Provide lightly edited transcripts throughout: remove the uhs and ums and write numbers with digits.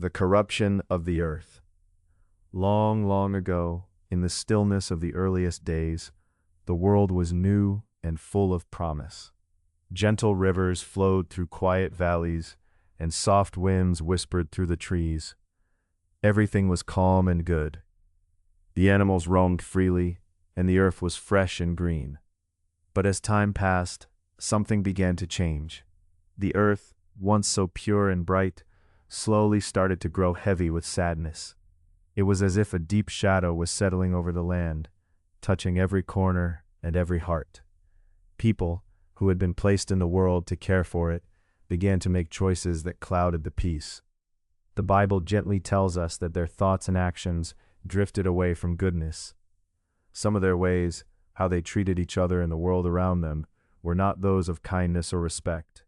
The corruption of the earth. Long, long ago, in the stillness of the earliest days, the world was new and full of promise. Gentle rivers flowed through quiet valleys, and soft winds whispered through the trees. Everything was calm and good. The animals roamed freely, and the earth was fresh and green. But as time passed, something began to change. The earth, once so pure and bright, slowly started to grow heavy with sadness. It was as if a deep shadow was settling over the land, touching every corner and every heart. People, who had been placed in the world to care for it, began to make choices that clouded the peace. The Bible gently tells us that their thoughts and actions drifted away from goodness. Some of their ways, how they treated each other and the world around them, were not those of kindness or respect.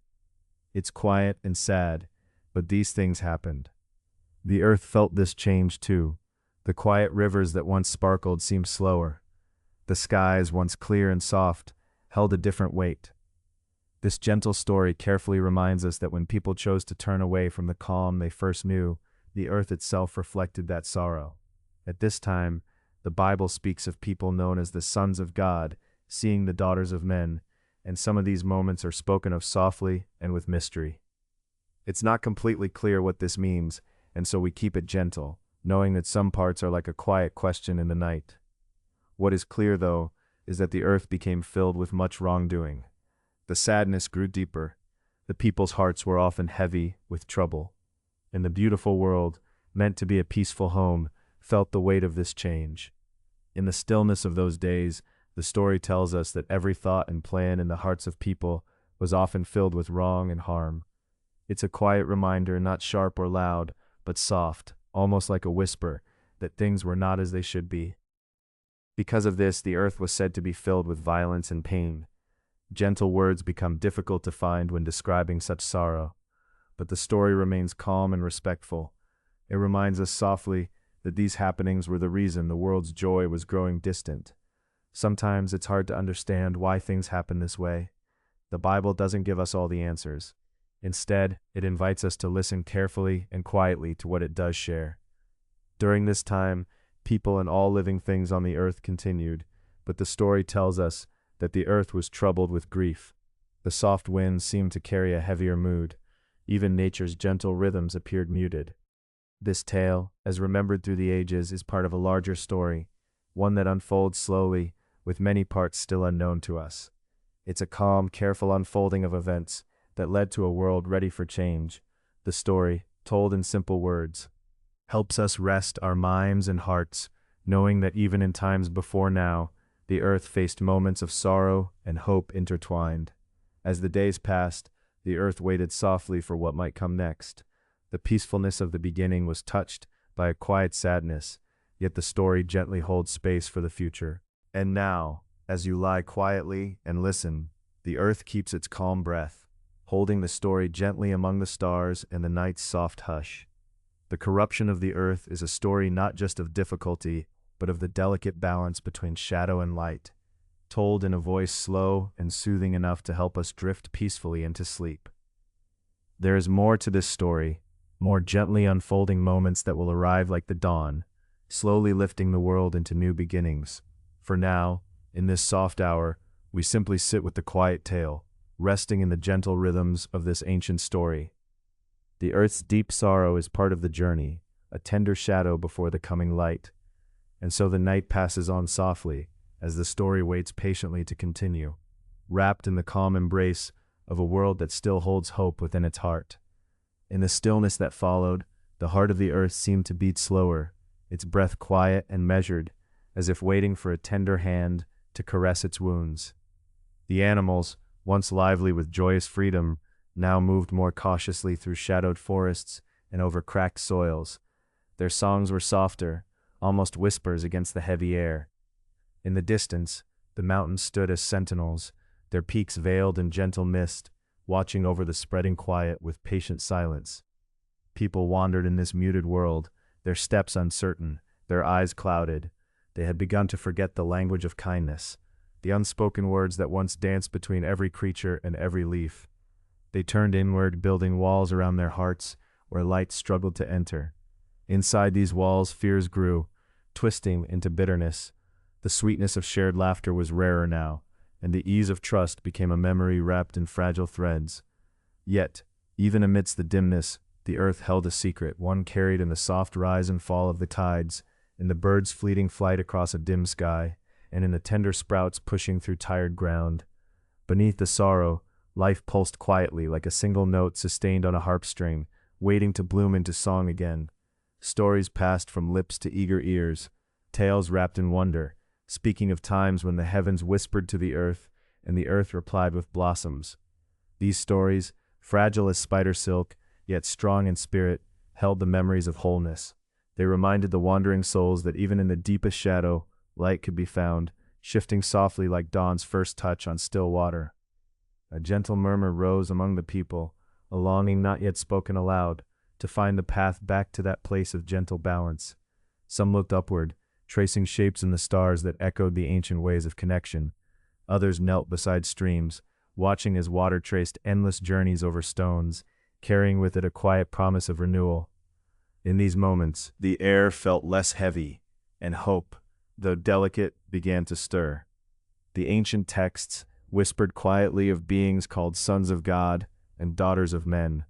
It's quiet and sad, but these things happened. The earth felt this change too. The quiet rivers that once sparkled seemed slower. The skies, once clear and soft, held a different weight. This gentle story carefully reminds us that when people chose to turn away from the calm they first knew, the earth itself reflected that sorrow. At this time, the Bible speaks of people known as the sons of God, seeing the daughters of men, and some of these moments are spoken of softly and with mystery. It's not completely clear what this means, and so we keep it gentle, knowing that some parts are like a quiet question in the night. What is clear, though, is that the earth became filled with much wrongdoing. The sadness grew deeper. The people's hearts were often heavy with trouble. And the beautiful world, meant to be a peaceful home, felt the weight of this change. In the stillness of those days, the story tells us that every thought and plan in the hearts of people was often filled with wrong and harm. It's a quiet reminder, not sharp or loud, but soft, almost like a whisper, that things were not as they should be. Because of this, the earth was said to be filled with violence and pain. Gentle words become difficult to find when describing such sorrow, but the story remains calm and respectful. It reminds us softly that these happenings were the reason the world's joy was growing distant. Sometimes it's hard to understand why things happen this way. The Bible doesn't give us all the answers. Instead, it invites us to listen carefully and quietly to what it does share. During this time, people and all living things on the earth continued, but the story tells us that the earth was troubled with grief. The soft winds seemed to carry a heavier mood. Even nature's gentle rhythms appeared muted. This tale, as remembered through the ages, is part of a larger story, one that unfolds slowly, with many parts still unknown to us. It's a calm, careful unfolding of events that led to a world ready for change. The story, told in simple words, helps us rest our minds and hearts, knowing that even in times before now, the earth faced moments of sorrow and hope intertwined. As the days passed, the earth waited softly for what might come next. The peacefulness of the beginning was touched by a quiet sadness, yet the story gently holds space for the future. And now, as you lie quietly and listen, the earth keeps its calm breath, holding the story gently among the stars and the night's soft hush. The corruption of the earth is a story not just of difficulty, but of the delicate balance between shadow and light, told in a voice slow and soothing enough to help us drift peacefully into sleep. There is more to this story, more gently unfolding moments that will arrive like the dawn, slowly lifting the world into new beginnings. For now, in this soft hour, we simply sit with the quiet tale, resting in the gentle rhythms of this ancient story. The earth's deep sorrow is part of the journey, a tender shadow before the coming light. And so the night passes on softly, as the story waits patiently to continue, wrapped in the calm embrace of a world that still holds hope within its heart. In the stillness that followed, the heart of the earth seemed to beat slower, its breath quiet and measured, as if waiting for a tender hand to caress its wounds. The animals, once lively with joyous freedom, now moved more cautiously through shadowed forests and over cracked soils. Their songs were softer, almost whispers against the heavy air. In the distance, the mountains stood as sentinels, their peaks veiled in gentle mist, watching over the spreading quiet with patient silence. People wandered in this muted world, their steps uncertain, their eyes clouded. They had begun to forget the language of kindness, the unspoken words that once danced between every creature and every leaf. They turned inward, building walls around their hearts, where light struggled to enter. Inside these walls, fears grew, twisting into bitterness. The sweetness of shared laughter was rarer now, and the ease of trust became a memory wrapped in fragile threads. Yet, even amidst the dimness, the earth held a secret, one carried in the soft rise and fall of the tides, in the birds' fleeting flight across a dim sky, and in the tender sprouts pushing through tired ground. Beneath the sorrow, life pulsed quietly like a single note sustained on a harp string, waiting to bloom into song again. Stories passed from lips to eager ears, tales wrapped in wonder, speaking of times when the heavens whispered to the earth, and the earth replied with blossoms. These stories, fragile as spider silk, yet strong in spirit, held the memories of wholeness. They reminded the wandering souls that even in the deepest shadow, light could be found, shifting softly like dawn's first touch on still water. A gentle murmur rose among the people, a longing not yet spoken aloud, to find the path back to that place of gentle balance. Some looked upward, tracing shapes in the stars that echoed the ancient ways of connection. Others knelt beside streams, watching as water traced endless journeys over stones, carrying with it a quiet promise of renewal. In these moments, the air felt less heavy, and hope, though delicate, began to stir. The ancient texts whispered quietly of beings called sons of God and daughters of men,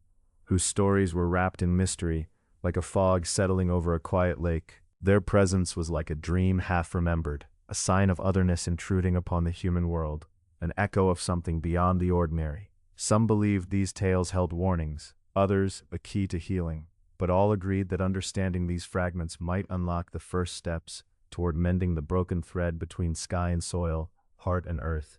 whose stories were wrapped in mystery, like a fog settling over a quiet lake. Their presence was like a dream half-remembered, a sign of otherness intruding upon the human world, an echo of something beyond the ordinary. Some believed these tales held warnings, others a key to healing, but all agreed that understanding these fragments might unlock the first steps toward mending the broken thread between sky and soil, heart and earth.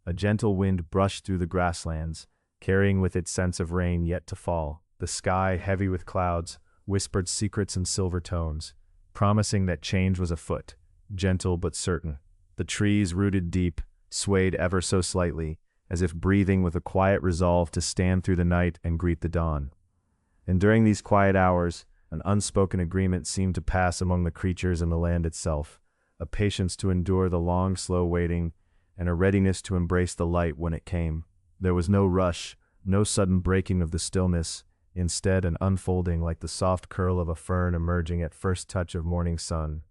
A gentle wind brushed through the grasslands, carrying with it scents of rain yet to fall. The sky, heavy with clouds, whispered secrets in silver tones, promising that change was afoot, gentle but certain. The trees, rooted deep, swayed ever so slightly, as if breathing with a quiet resolve to stand through the night and greet the dawn. And during these quiet hours, an unspoken agreement seemed to pass among the creatures and the land itself, a patience to endure the long, slow waiting, and a readiness to embrace the light when it came. There was no rush, no sudden breaking of the stillness, instead an unfolding like the soft curl of a fern emerging at first touch of morning sun.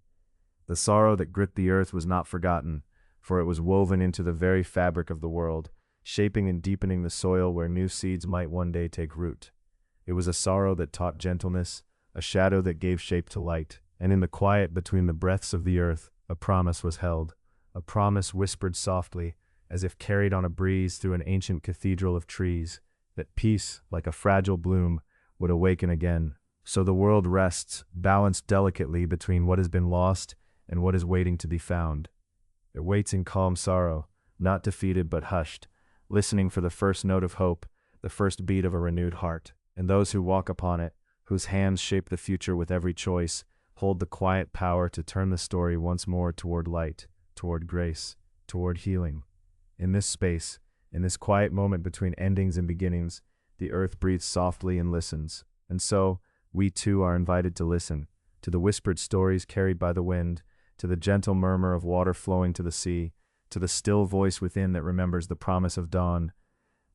The sorrow that gripped the earth was not forgotten, for it was woven into the very fabric of the world, shaping and deepening the soil where new seeds might one day take root. It was a sorrow that taught gentleness, a shadow that gave shape to light, and in the quiet between the breaths of the earth, a promise was held, a promise whispered softly, as if carried on a breeze through an ancient cathedral of trees, that peace, like a fragile bloom, would awaken again. So the world rests, balanced delicately between what has been lost and what is waiting to be found. It waits in calm sorrow, not defeated but hushed, listening for the first note of hope, the first beat of a renewed heart. And those who walk upon it, whose hands shape the future with every choice, hold the quiet power to turn the story once more toward light, toward grace, toward healing. In this space, in this quiet moment between endings and beginnings, the earth breathes softly and listens. And so, we too are invited to listen, to the whispered stories carried by the wind, to the gentle murmur of water flowing to the sea, to the still voice within that remembers the promise of dawn.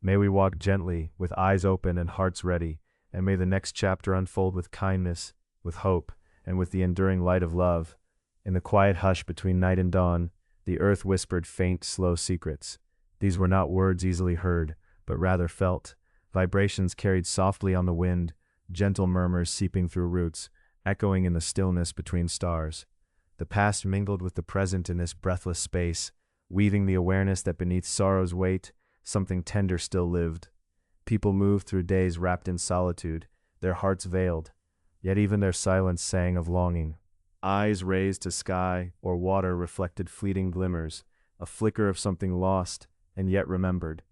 May we walk gently, with eyes open and hearts ready, and may the next chapter unfold with kindness, with hope, and with the enduring light of love. In the quiet hush between night and dawn, the earth whispered faint, slow secrets. These were not words easily heard, but rather felt, vibrations carried softly on the wind, gentle murmurs seeping through roots, echoing in the stillness between stars. The past mingled with the present in this breathless space, weaving the awareness that beneath sorrow's weight, something tender still lived. People moved through days wrapped in solitude, their hearts veiled, yet even their silence sang of longing. Eyes raised to sky or water reflected fleeting glimmers, a flicker of something lost and yet remembered.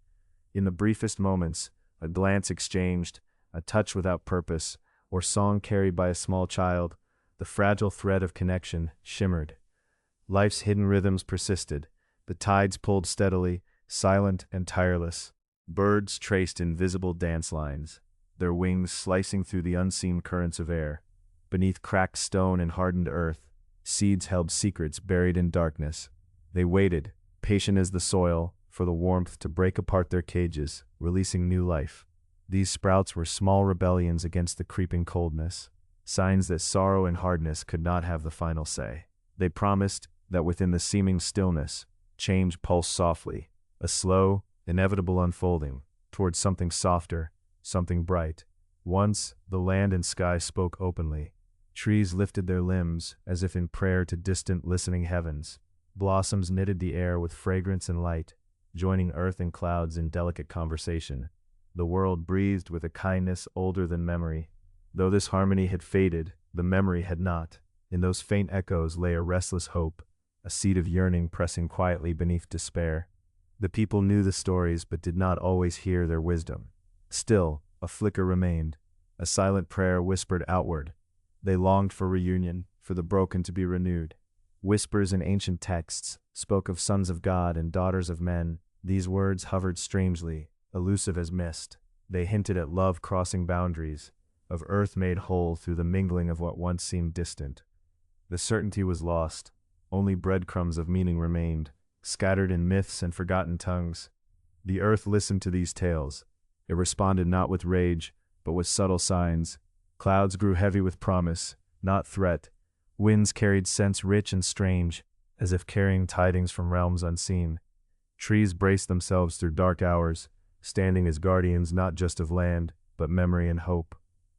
In the briefest moments, a glance exchanged, a touch without purpose, or song carried by a small child, the fragile thread of connection shimmered. Life's hidden rhythms persisted, the tides pulled steadily, silent and tireless. Birds traced invisible dance lines, their wings slicing through the unseen currents of air. Beneath cracked stone and hardened earth, seeds held secrets buried in darkness. They waited, patient as the soil, for the warmth to break apart their cages, releasing new life. These sprouts were small rebellions against the creeping coldness, signs that sorrow and hardness could not have the final say. They promised that within the seeming stillness, change pulsed softly, a slow, inevitable unfolding towards something softer, something bright. Once, the land and sky spoke openly. Trees lifted their limbs as if in prayer to distant, listening heavens. Blossoms knitted the air with fragrance and light, joining earth and clouds in delicate conversation. The world breathed with a kindness older than memory. Though this harmony had faded, the memory had not. In those faint echoes lay a restless hope, a seed of yearning pressing quietly beneath despair. The people knew the stories but did not always hear their wisdom. Still, a flicker remained, a silent prayer whispered outward. They longed for reunion, for the broken to be renewed. Whispers in ancient texts spoke of sons of God and daughters of men. These words hovered strangely, elusive as mist. They hinted at love crossing boundaries, of earth made whole through the mingling of what once seemed distant. The certainty was lost. Only breadcrumbs of meaning remained, scattered in myths and forgotten tongues. The earth listened to these tales. It responded not with rage, but with subtle signs. Clouds grew heavy with promise, not threat. Winds carried scents rich and strange, as if carrying tidings from realms unseen. Trees braced themselves through dark hours, standing as guardians not just of land, but memory and hope.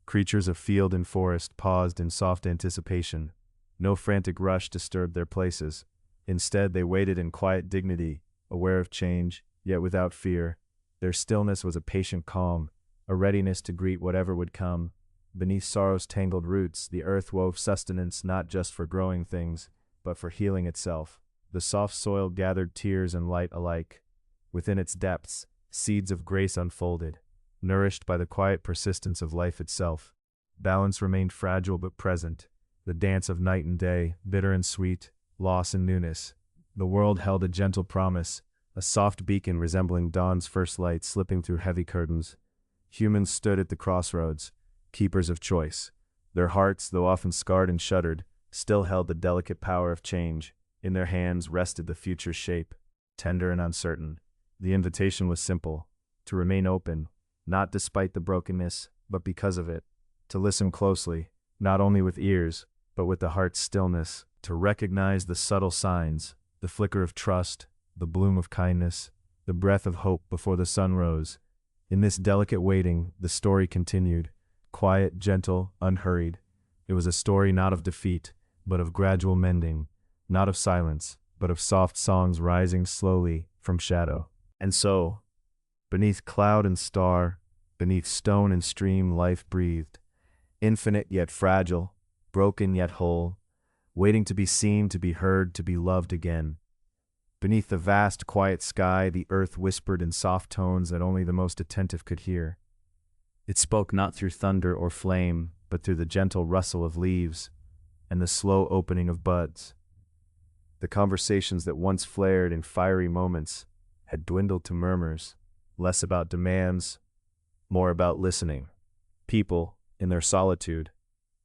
Creatures of field and forest paused in soft anticipation. No frantic rush disturbed their places. Instead, they waited in quiet dignity, aware of change, yet without fear. Their stillness was a patient calm, a readiness to greet whatever would come. Beneath sorrow's tangled roots, the earth wove sustenance not just for growing things, but for healing itself. The soft soil gathered tears and light alike. Within its depths, seeds of grace unfolded, nourished by the quiet persistence of life itself. Balance remained fragile but present, the dance of night and day, bitter and sweet, loss and newness. The world held a gentle promise, a soft beacon resembling dawn's first light slipping through heavy curtains. Humans stood at the crossroads, keepers of choice. Their hearts, though often scarred and shuddered, still held the delicate power of change. In their hands rested the future's shape, tender and uncertain. The invitation was simple, to remain open, not despite the brokenness, but because of it. To listen closely, not only with ears, but with the heart's stillness, to recognize the subtle signs, the flicker of trust, the bloom of kindness, the breath of hope before the sun rose. In this delicate waiting, the story continued, quiet, gentle, unhurried. It was a story not of defeat, but of gradual mending, not of silence, but of soft songs rising slowly from shadow. And so, beneath cloud and star, beneath stone and stream, life breathed, infinite yet fragile, broken yet whole, waiting to be seen, to be heard, to be loved again. Beneath the vast, quiet sky, the earth whispered in soft tones that only the most attentive could hear. It spoke not through thunder or flame, but through the gentle rustle of leaves and the slow opening of buds. The conversations that once flared in fiery moments had dwindled to murmurs, less about demands, more about listening. People, in their solitude,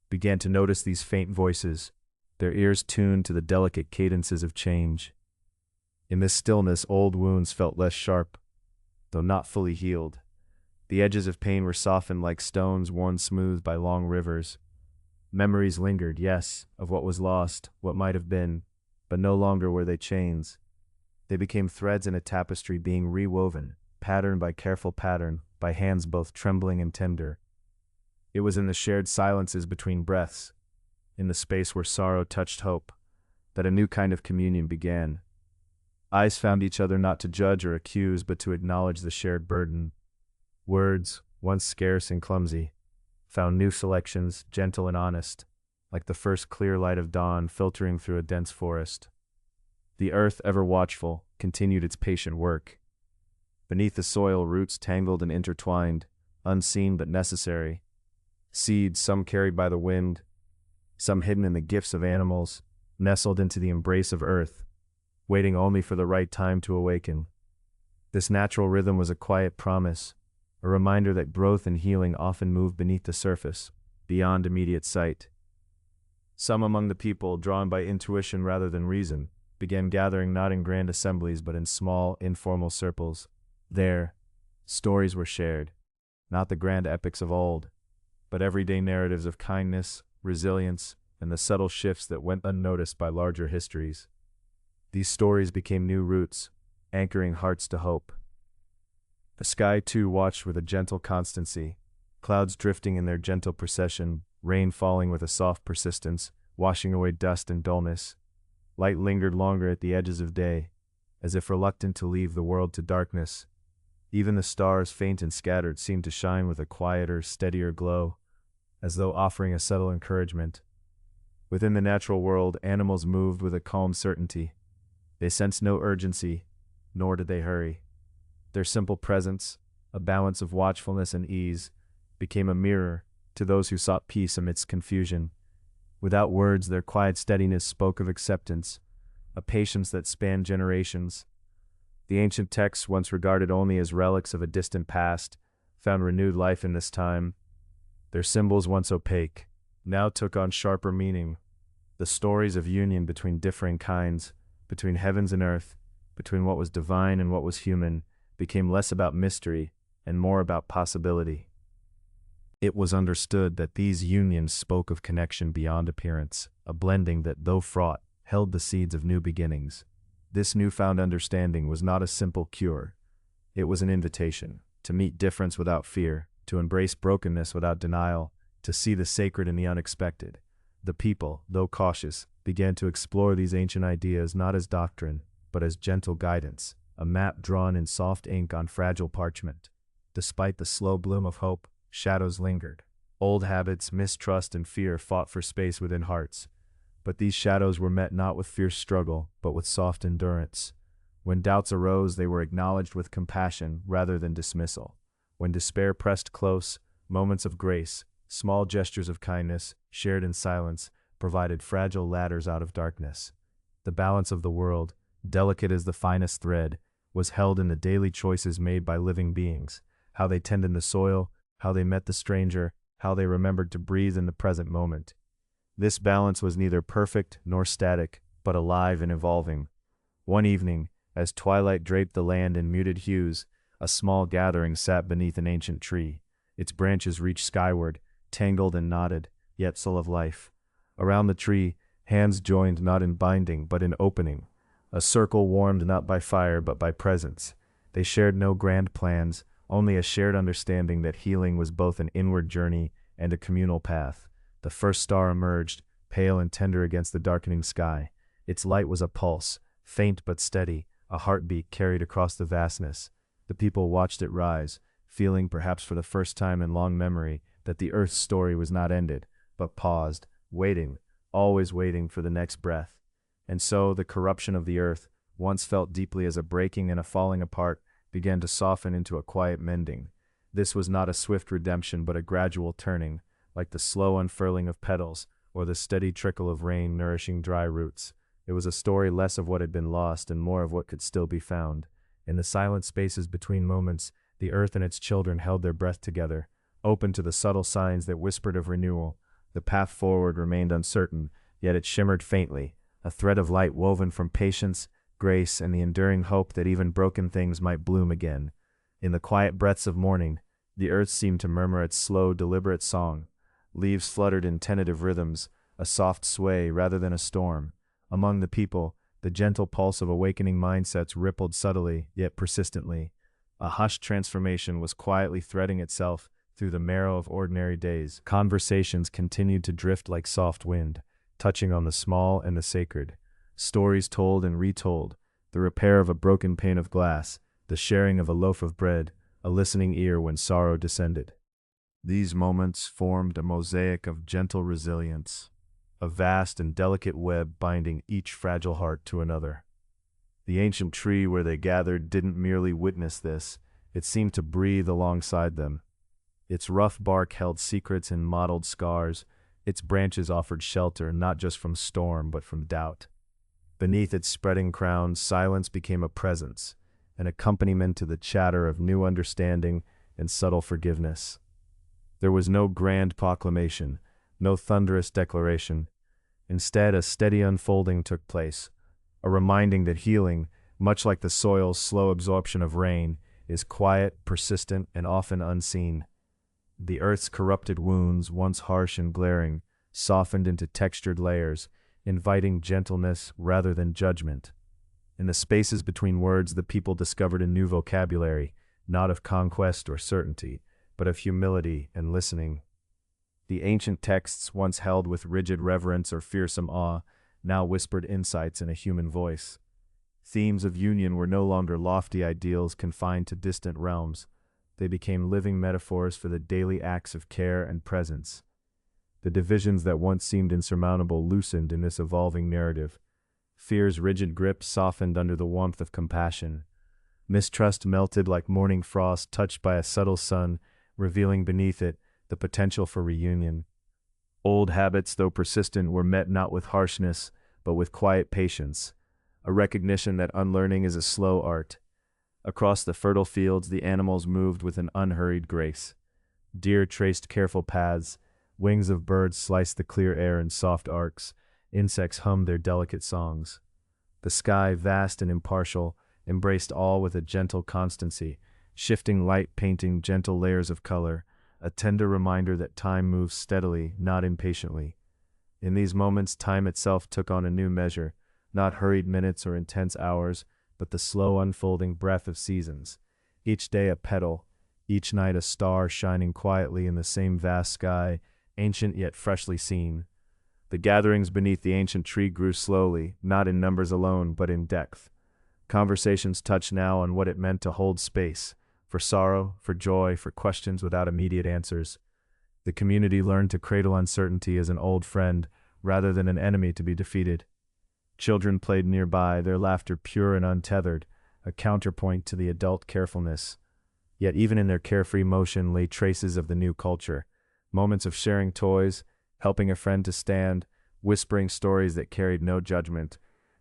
began to notice these faint voices, their ears tuned to the delicate cadences of change. In this stillness, old wounds felt less sharp, though not fully healed. The edges of pain were softened like stones worn smooth by long rivers. Memories lingered, yes, of what was lost, what might have been, but no longer were they chains. They became threads in a tapestry being rewoven, pattern by careful pattern, by hands both trembling and tender. It was in the shared silences between breaths, in the space where sorrow touched hope, that a new kind of communion began. Eyes found each other not to judge or accuse, but to acknowledge the shared burden. Words, once scarce and clumsy, found new selections, gentle and honest, like the first clear light of dawn filtering through a dense forest. The earth, ever watchful, continued its patient work. Beneath the soil, roots tangled and intertwined, unseen but necessary. Seeds, some carried by the wind, some hidden in the gifts of animals, nestled into the embrace of earth, waiting only for the right time to awaken. This natural rhythm was a quiet promise, a reminder that growth and healing often move beneath the surface, beyond immediate sight. Some among the people, drawn by intuition rather than reason, began gathering not in grand assemblies but in small, informal circles. There, stories were shared. not the grand epics of old, but everyday narratives of kindness, resilience, and the subtle shifts that went unnoticed by larger histories. These stories became new roots, anchoring hearts to hope. The sky, too, watched with a gentle constancy, clouds drifting in their gentle procession, rain falling with a soft persistence, washing away dust and dullness. Light lingered longer at the edges of day, as if reluctant to leave the world to darkness. Even the stars, faint and scattered, seemed to shine with a quieter, steadier glow, as though offering a subtle encouragement. Within the natural world, animals moved with a calm certainty. They sensed no urgency, nor did they hurry. Their simple presence, a balance of watchfulness and ease, became a mirror to those who sought peace amidst confusion. Without words, their quiet steadiness spoke of acceptance, a patience that spanned generations. The ancient texts, once regarded only as relics of a distant past, found renewed life in this time. Their symbols, once opaque, now took on sharper meaning. The stories of union between differing kinds, between heavens and earth, between what was divine and what was human, became less about mystery and more about possibility. It was understood that these unions spoke of connection beyond appearance, a blending that, though fraught, held the seeds of new beginnings. This newfound understanding was not a simple cure. It was an invitation to meet difference without fear, to embrace brokenness without denial, to see the sacred in the unexpected. The people, though cautious, began to explore these ancient ideas not as doctrine, but as gentle guidance, a map drawn in soft ink on fragile parchment. Despite the slow bloom of hope, shadows lingered. Old habits, mistrust, and fear fought for space within hearts. But these shadows were met not with fierce struggle, but with soft endurance. When doubts arose, they were acknowledged with compassion rather than dismissal. When despair pressed close, moments of grace, small gestures of kindness, shared in silence, provided fragile ladders out of darkness. The balance of the world, delicate as the finest thread, was held in the daily choices made by living beings, how they tended the soil, how they met the stranger, how they remembered to breathe in the present moment. This balance was neither perfect nor static, but alive and evolving. One evening, as twilight draped the land in muted hues, a small gathering sat beneath an ancient tree. Its branches reached skyward, tangled and knotted, yet full of life. Around the tree, hands joined not in binding, but in opening. A circle warmed not by fire, but by presence. They shared no grand plans, only a shared understanding that healing was both an inward journey and a communal path. The first star emerged, pale and tender against the darkening sky. Its light was a pulse, faint but steady, a heartbeat carried across the vastness. The people watched it rise, feeling, perhaps for the first time in long memory, that the earth's story was not ended, but paused, waiting, always waiting for the next breath. And so the corruption of the earth, once felt deeply as a breaking and a falling apart, began to soften into a quiet mending. This was not a swift redemption, but a gradual turning, like the slow unfurling of petals, or the steady trickle of rain nourishing dry roots. It was a story less of what had been lost and more of what could still be found. In the silent spaces between moments, the earth and its children held their breath together, open to the subtle signs that whispered of renewal. The path forward remained uncertain, yet it shimmered faintly, a thread of light woven from patience, grace, and the enduring hope that even broken things might bloom again. In the quiet breaths of morning, the earth seemed to murmur its slow, deliberate song. Leaves fluttered in tentative rhythms, a soft sway rather than a storm. Among the people, the gentle pulse of awakening mindsets rippled subtly, yet persistently. A hushed transformation was quietly threading itself through the marrow of ordinary days. Conversations continued to drift like soft wind, touching on the small and the sacred. Stories told and retold, the repair of a broken pane of glass, the sharing of a loaf of bread, a listening ear when sorrow descended. These moments formed a mosaic of gentle resilience, a vast and delicate web binding each fragile heart to another. The ancient tree where they gathered didn't merely witness this, it seemed to breathe alongside them. Its rough bark held secrets and mottled scars, its branches offered shelter not just from storm but from doubt. Beneath its spreading crown, silence became a presence, an accompaniment to the chatter of new understanding and subtle forgiveness. There was no grand proclamation, no thunderous declaration. Instead, a steady unfolding took place, a reminding that healing, much like the soil's slow absorption of rain, is quiet, persistent, and often unseen. The earth's corrupted wounds, once harsh and glaring, softened into textured layers, inviting gentleness rather than judgment. In the spaces between words, the people discovered a new vocabulary, not of conquest or certainty, but of humility and listening. The ancient texts, once held with rigid reverence or fearsome awe, now whispered insights in a human voice. Themes of union were no longer lofty ideals confined to distant realms. They became living metaphors for the daily acts of care and presence. The divisions that once seemed insurmountable loosened in this evolving narrative. Fear's rigid grip softened under the warmth of compassion. Mistrust melted like morning frost touched by a subtle sun, revealing beneath it the potential for reunion. Old habits, though persistent, were met not with harshness, but with quiet patience, a recognition that unlearning is a slow art. Across the fertile fields, the animals moved with an unhurried grace. Deer traced careful paths, wings of birds sliced the clear air in soft arcs, insects hummed their delicate songs. The sky, vast and impartial, embraced all with a gentle constancy, shifting light painting gentle layers of color, a tender reminder that time moves steadily, not impatiently. In these moments, time itself took on a new measure, not hurried minutes or intense hours, but the slow unfolding breath of seasons. Each day a petal, each night a star shining quietly in the same vast sky, ancient yet freshly seen. The gatherings beneath the ancient tree grew slowly, not in numbers alone, but in depth. Conversations touched now on what it meant to hold space, for sorrow, for joy, for questions without immediate answers. The community learned to cradle uncertainty as an old friend, rather than an enemy to be defeated. Children played nearby, their laughter pure and untethered, a counterpoint to the adult carefulness. Yet even in their carefree motion lay traces of the new culture, moments of sharing toys, helping a friend to stand, whispering stories that carried no judgment.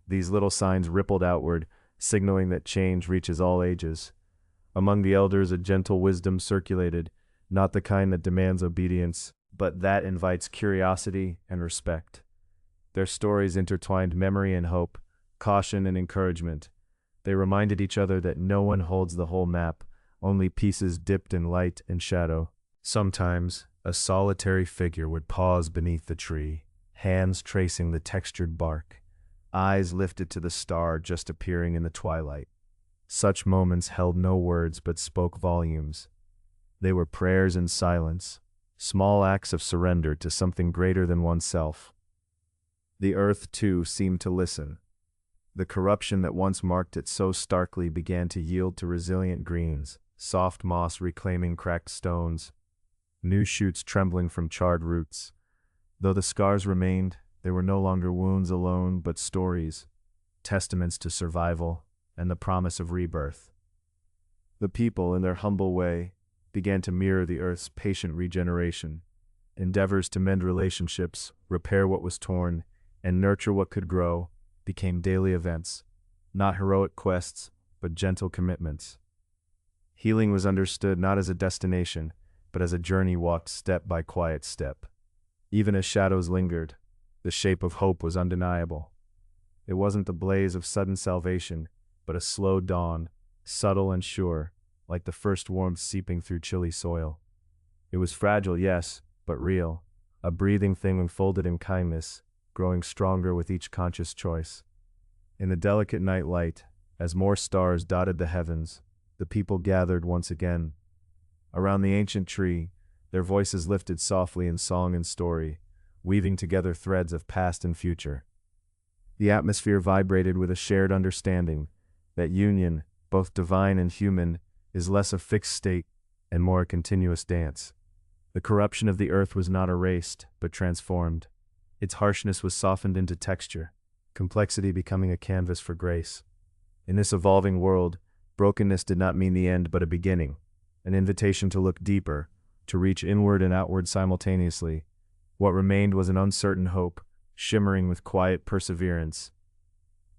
These little signs rippled outward, signaling that change reaches all ages. Among the elders, a gentle wisdom circulated, not the kind that demands obedience, but that invites curiosity and respect. Their stories intertwined memory and hope, caution and encouragement. They reminded each other that no one holds the whole map, only pieces dipped in light and shadow. Sometimes, a solitary figure would pause beneath the tree, hands tracing the textured bark, eyes lifted to the star just appearing in the twilight. Such moments held no words but spoke volumes. They were prayers in silence, small acts of surrender to something greater than oneself. The earth, too, seemed to listen. The corruption that once marked it so starkly began to yield to resilient greens, soft moss reclaiming cracked stones, new shoots trembling from charred roots. Though the scars remained, they were no longer wounds alone, but stories, testaments to survival and the promise of rebirth. The people, in their humble way, began to mirror the earth's patient regeneration. Endeavors to mend relationships, repair what was torn, and nurture what could grow became daily events, not heroic quests, but gentle commitments. Healing was understood not as a destination, but as a journey walked step by quiet step. Even as shadows lingered, the shape of hope was undeniable. It wasn't the blaze of sudden salvation, but a slow dawn, subtle and sure, like the first warmth seeping through chilly soil. It was fragile, yes, but real, a breathing thing unfolded in kindness, growing stronger with each conscious choice. In the delicate night light, as more stars dotted the heavens, the people gathered once again. Around the ancient tree, their voices lifted softly in song and story, weaving together threads of past and future. The atmosphere vibrated with a shared understanding that union, both divine and human, is less a fixed state and more a continuous dance. The corruption of the earth was not erased, but transformed. Its harshness was softened into texture, complexity becoming a canvas for grace. In this evolving world, brokenness did not mean the end but a beginning, an invitation to look deeper, to reach inward and outward simultaneously. What remained was an uncertain hope, shimmering with quiet perseverance.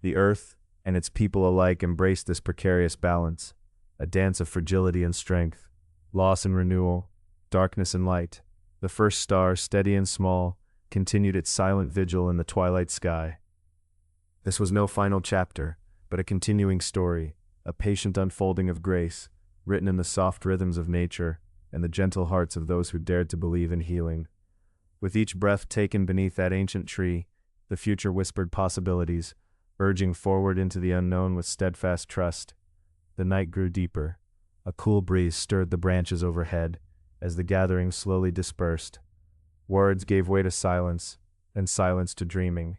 The earth and its people alike embraced this precarious balance, a dance of fragility and strength, loss and renewal, darkness and light. The first star, steady and small, continued its silent vigil in the twilight sky. This was no final chapter, but a continuing story, a patient unfolding of grace, written in the soft rhythms of nature, and the gentle hearts of those who dared to believe in healing. With each breath taken beneath that ancient tree, the future whispered possibilities, urging forward into the unknown with steadfast trust. The night grew deeper. A cool breeze stirred the branches overhead as the gathering slowly dispersed. Words gave way to silence, and silence to dreaming.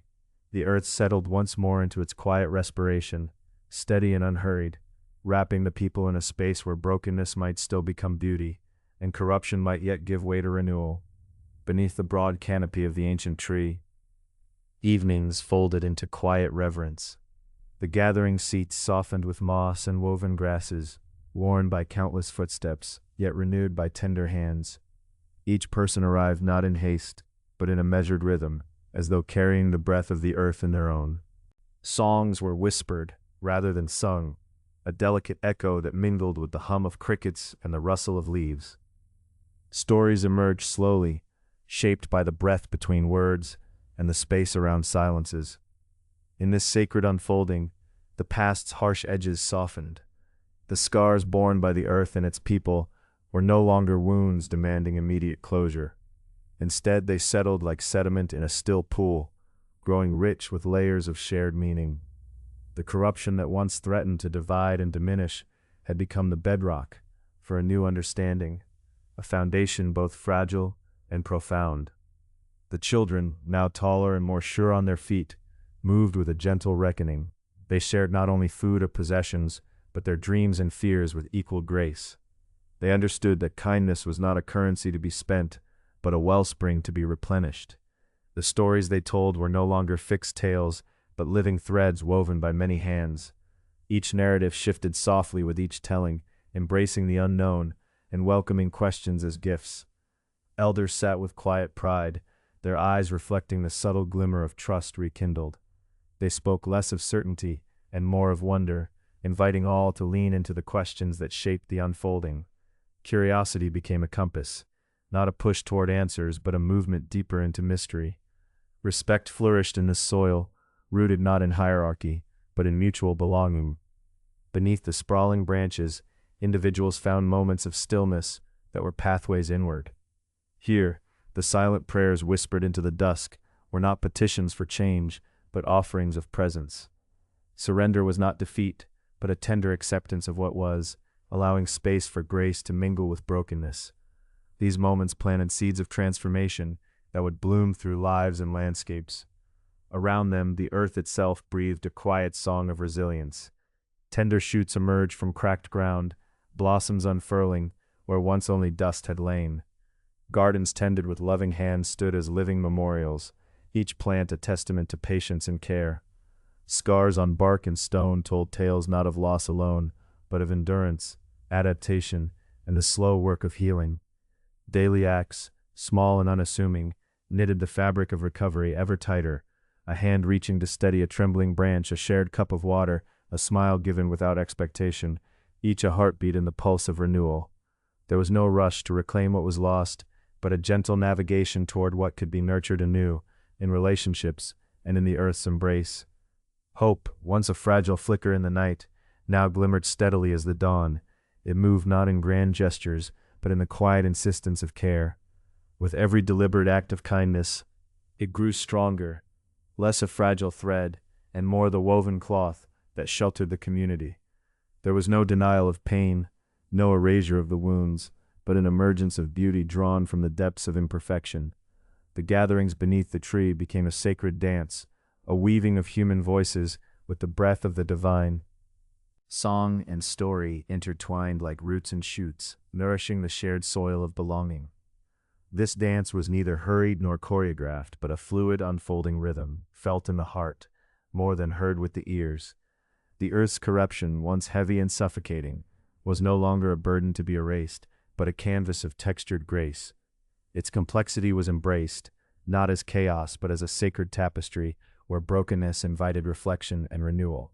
The earth settled once more into its quiet respiration, steady and unhurried, wrapping the people in a space where brokenness might still become beauty, and corruption might yet give way to renewal. Beneath the broad canopy of the ancient tree, evenings folded into quiet reverence. The gathering seats softened with moss and woven grasses, worn by countless footsteps, yet renewed by tender hands. Each person arrived not in haste, but in a measured rhythm, as though carrying the breath of the earth in their own. Songs were whispered, rather than sung, a delicate echo that mingled with the hum of crickets and the rustle of leaves. Stories emerged slowly, shaped by the breath between words and the space around silences. In this sacred unfolding, the past's harsh edges softened. The scars borne by the earth and its people were no longer wounds demanding immediate closure. Instead, they settled like sediment in a still pool, growing rich with layers of shared meaning. The corruption that once threatened to divide and diminish had become the bedrock for a new understanding, a foundation both fragile and profound. The children, now taller and more sure on their feet, moved with a gentle reckoning. They shared not only food or possessions, but their dreams and fears with equal grace. They understood that kindness was not a currency to be spent, but a wellspring to be replenished. The stories they told were no longer fixed tales, but living threads woven by many hands. Each narrative shifted softly with each telling, embracing the unknown and welcoming questions as gifts. Elders sat with quiet pride, their eyes reflecting the subtle glimmer of trust rekindled. They spoke less of certainty and more of wonder, inviting all to lean into the questions that shaped the unfolding. Curiosity became a compass, not a push toward answers, but a movement deeper into mystery. Respect flourished in this soil, rooted not in hierarchy, but in mutual belonging. Beneath the sprawling branches, individuals found moments of stillness that were pathways inward. Here, the silent prayers whispered into the dusk were not petitions for change, but offerings of presence. Surrender was not defeat, but a tender acceptance of what was, allowing space for grace to mingle with brokenness. These moments planted seeds of transformation that would bloom through lives and landscapes. Around them, the earth itself breathed a quiet song of resilience. Tender shoots emerged from cracked ground, blossoms unfurling where once only dust had lain. Gardens tended with loving hands stood as living memorials, each plant a testament to patience and care. Scars on bark and stone told tales not of loss alone, but of endurance, adaptation, and the slow work of healing. Daily acts, small and unassuming, knitted the fabric of recovery ever tighter, a hand reaching to steady a trembling branch, a shared cup of water, a smile given without expectation, each a heartbeat in the pulse of renewal. There was no rush to reclaim what was lost, but a gentle navigation toward what could be nurtured anew, in relationships and in the earth's embrace. Hope, once a fragile flicker in the night, now glimmered steadily as the dawn. It moved not in grand gestures, but in the quiet insistence of care. With every deliberate act of kindness, it grew stronger, less a fragile thread, and more the woven cloth that sheltered the community. There was no denial of pain, no erasure of the wounds, but an emergence of beauty drawn from the depths of imperfection. The gatherings beneath the tree became a sacred dance, a weaving of human voices with the breath of the divine. Song and story intertwined like roots and shoots, nourishing the shared soil of belonging. This dance was neither hurried nor choreographed, but a fluid, unfolding rhythm, felt in the heart, more than heard with the ears. The earth's corruption, once heavy and suffocating, was no longer a burden to be erased, but a canvas of textured grace. Its complexity was embraced, not as chaos, but as a sacred tapestry where brokenness invited reflection and renewal.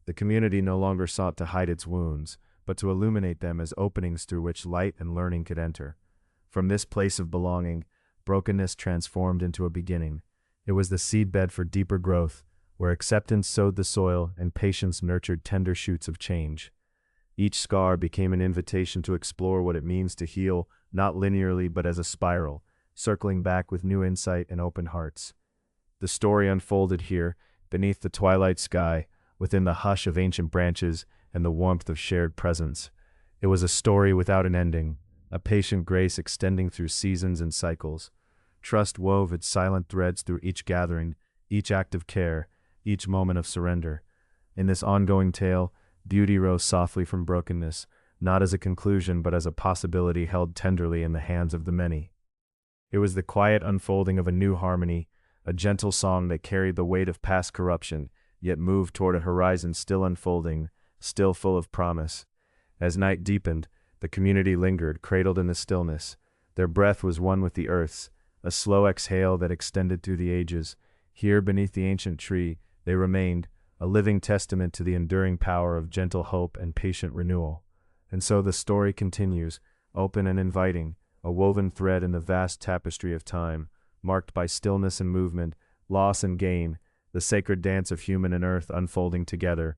The community no longer sought to hide its wounds, but to illuminate them as openings through which light and learning could enter. From this place of belonging, brokenness transformed into a beginning. It was the seedbed for deeper growth, where acceptance sowed the soil and patience nurtured tender shoots of change. Each scar became an invitation to explore what it means to heal, not linearly but as a spiral, circling back with new insight and open hearts. The story unfolded here, beneath the twilight sky, within the hush of ancient branches and the warmth of shared presence. It was a story without an ending, a patient grace extending through seasons and cycles. Trust wove its silent threads through each gathering, each act of care, each moment of surrender. In this ongoing tale, beauty rose softly from brokenness, not as a conclusion but as a possibility held tenderly in the hands of the many. It was the quiet unfolding of a new harmony, a gentle song that carried the weight of past corruption, yet moved toward a horizon still unfolding, still full of promise. As night deepened, the community lingered, cradled in the stillness. Their breath was one with the earth's, a slow exhale that extended through the ages. Here beneath the ancient tree, they remained, a living testament to the enduring power of gentle hope and patient renewal. And so the story continues, open and inviting, a woven thread in the vast tapestry of time, marked by stillness and movement, loss and gain, the sacred dance of human and earth unfolding together.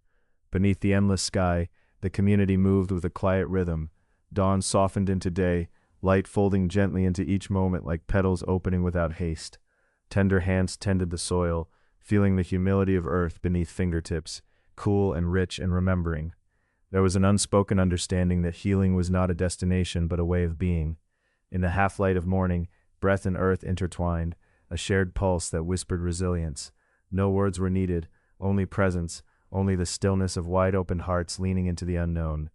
Beneath the endless sky, the community moved with a quiet rhythm. Dawn softened into day, light folding gently into each moment like petals opening without haste. Tender hands tended the soil, feeling the humility of earth beneath fingertips, cool and rich in remembering. There was an unspoken understanding that healing was not a destination but a way of being. In the half-light of morning, breath and earth intertwined, a shared pulse that whispered resilience. No words were needed, only presence, only the stillness of wide-open hearts leaning into the unknown.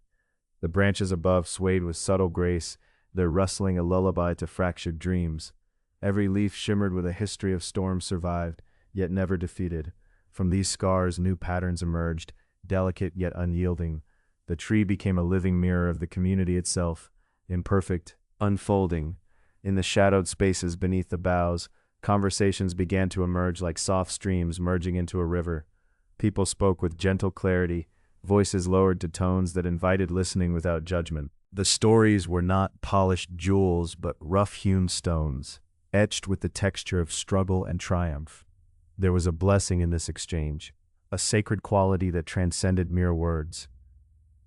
The branches above swayed with subtle grace, their rustling a lullaby to fractured dreams. Every leaf shimmered with a history of storms survived, yet never defeated. From these scars new patterns emerged, delicate yet unyielding. The tree became a living mirror of the community itself, imperfect, unfolding. In the shadowed spaces beneath the boughs, conversations began to emerge like soft streams merging into a river. People spoke with gentle clarity, voices lowered to tones that invited listening without judgment. The stories were not polished jewels but rough-hewn stones, etched with the texture of struggle and triumph. There was a blessing in this exchange, a sacred quality that transcended mere words.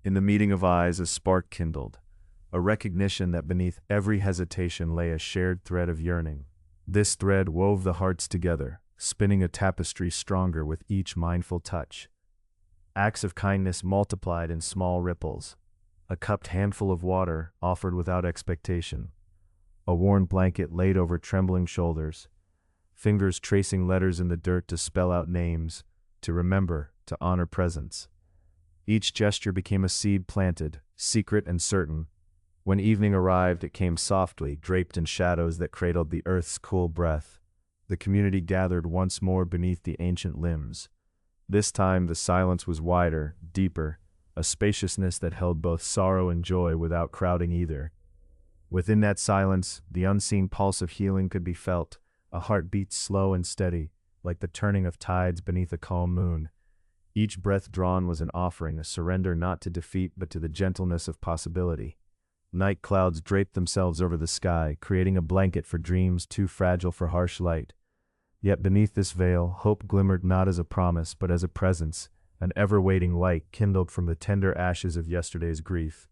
In the meeting of eyes, a spark kindled, a recognition that beneath every hesitation lay a shared thread of yearning. This thread wove the hearts together, spinning a tapestry stronger with each mindful touch. Acts of kindness multiplied in small ripples, a cupped handful of water offered without expectation, a worn blanket laid over trembling shoulders, fingers tracing letters in the dirt to spell out names, to remember, to honor presence. Each gesture became a seed planted, secret and certain. When evening arrived, it came softly, draped in shadows that cradled the earth's cool breath. The community gathered once more beneath the ancient limbs. This time the silence was wider, deeper, a spaciousness that held both sorrow and joy without crowding either. Within that silence, the unseen pulse of healing could be felt, a heartbeat slow and steady, like the turning of tides beneath a calm moon. Each breath drawn was an offering, a surrender not to defeat but to the gentleness of possibility. Night clouds draped themselves over the sky, creating a blanket for dreams too fragile for harsh light. Yet beneath this veil, hope glimmered not as a promise but as a presence, an ever-waiting light kindled from the tender ashes of yesterday's grief.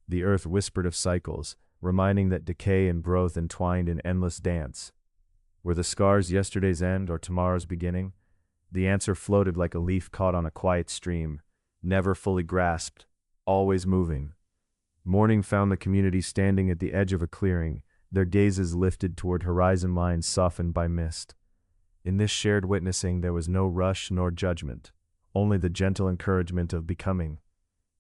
The earth whispered of cycles, reminding that decay and growth entwined in endless dance. Were the scars yesterday's end or tomorrow's beginning? The answer floated like a leaf caught on a quiet stream, never fully grasped, always moving. Morning found the community standing at the edge of a clearing, their gazes lifted toward horizon lines softened by mist. In this shared witnessing there was no rush nor judgment, only the gentle encouragement of becoming.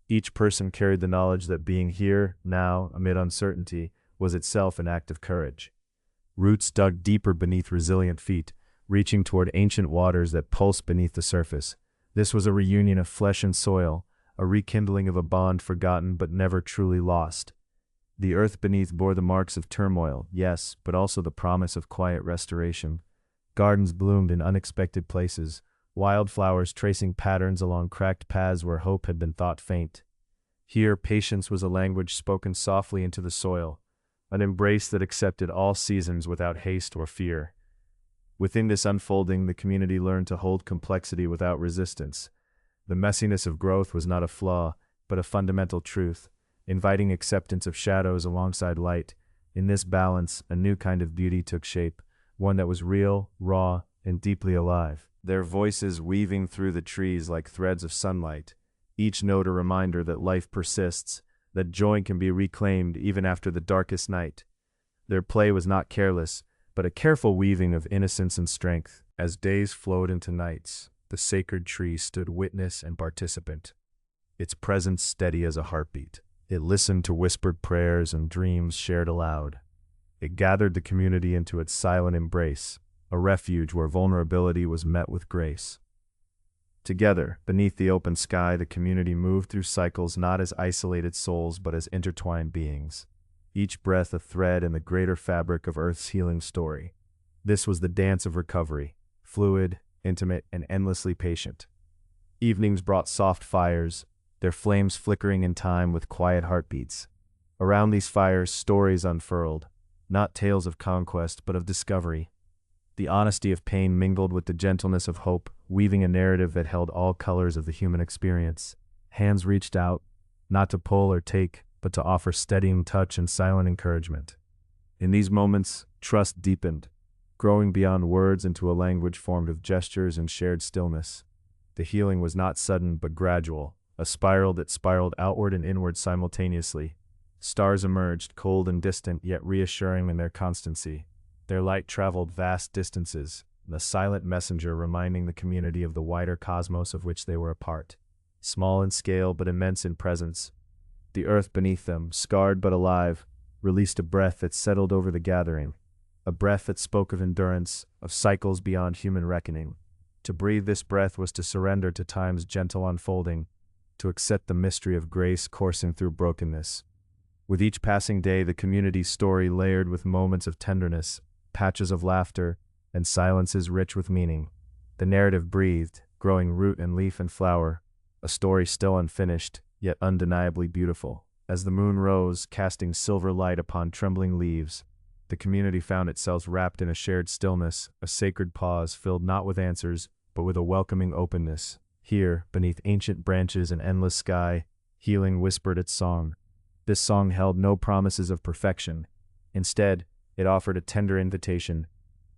Each person carried the knowledge that being here, now, amid uncertainty, was itself an act of courage. Roots dug deeper beneath resilient feet, reaching toward ancient waters that pulsed beneath the surface. This was a reunion of flesh and soil, a rekindling of a bond forgotten but never truly lost. The earth beneath bore the marks of turmoil, yes, but also the promise of quiet restoration. Gardens bloomed in unexpected places, wildflowers tracing patterns along cracked paths where hope had been thought faint. Here, patience was a language spoken softly into the soil, an embrace that accepted all seasons without haste or fear. Within this unfolding, the community learned to hold complexity without resistance. The messiness of growth was not a flaw, but a fundamental truth, inviting acceptance of shadows alongside light. In this balance, a new kind of beauty took shape, one that was real, raw, and deeply alive. Their voices weaving through the trees like threads of sunlight, each note a reminder that life persists, that joy can be reclaimed even after the darkest night. Their play was not careless, but a careful weaving of innocence and strength. As days flowed into nights, the sacred tree stood witness and participant, its presence steady as a heartbeat. It listened to whispered prayers and dreams shared aloud. It gathered the community into its silent embrace, a refuge where vulnerability was met with grace. Together, beneath the open sky, the community moved through cycles not as isolated souls but as intertwined beings, each breath a thread in the greater fabric of Earth's healing story. This was the dance of recovery, fluid, intimate, and endlessly patient. Evenings brought soft fires, their flames flickering in time with quiet heartbeats. Around these fires, stories unfurled, not tales of conquest but of discovery. The honesty of pain mingled with the gentleness of hope, weaving a narrative that held all colors of the human experience. Hands reached out, not to pull or take, but to offer steadying touch and silent encouragement. In these moments, trust deepened, growing beyond words into a language formed of gestures and shared stillness. The healing was not sudden but gradual, a spiral that spiraled outward and inward simultaneously. Stars emerged, cold and distant, yet reassuring in their constancy. Their light traveled vast distances, the silent messenger reminding the community of the wider cosmos of which they were a part. Small in scale but immense in presence, the earth beneath them, scarred but alive, released a breath that settled over the gathering, a breath that spoke of endurance, of cycles beyond human reckoning. To breathe this breath was to surrender to time's gentle unfolding, to accept the mystery of grace coursing through brokenness. With each passing day, the community's story layered with moments of tenderness, patches of laughter, and silences rich with meaning. The narrative breathed, growing root and leaf and flower, a story still unfinished, yet undeniably beautiful. As the moon rose, casting silver light upon trembling leaves, the community found itself wrapped in a shared stillness, a sacred pause filled not with answers, but with a welcoming openness. Here, beneath ancient branches and endless sky, healing whispered its song. This song held no promises of perfection. Instead, it offered a tender invitation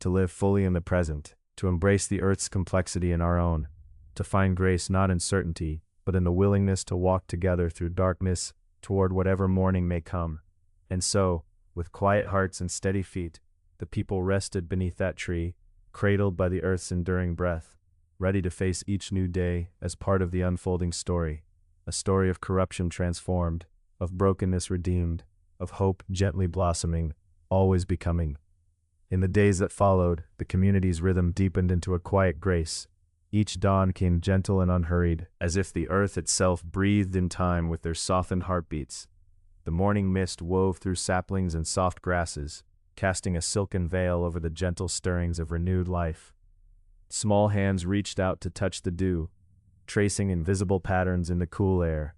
to live fully in the present, to embrace the earth's complexity in our own, to find grace not in certainty, but in the willingness to walk together through darkness toward whatever morning may come. And so, with quiet hearts and steady feet, the people rested beneath that tree, cradled by the earth's enduring breath, ready to face each new day as part of the unfolding story, a story of corruption transformed, of brokenness redeemed, of hope gently blossoming, always becoming. In the days that followed, the community's rhythm deepened into a quiet grace. Each dawn came gentle and unhurried, as if the earth itself breathed in time with their softened heartbeats. The morning mist wove through saplings and soft grasses, casting a silken veil over the gentle stirrings of renewed life. Small hands reached out to touch the dew, tracing invisible patterns in the cool air.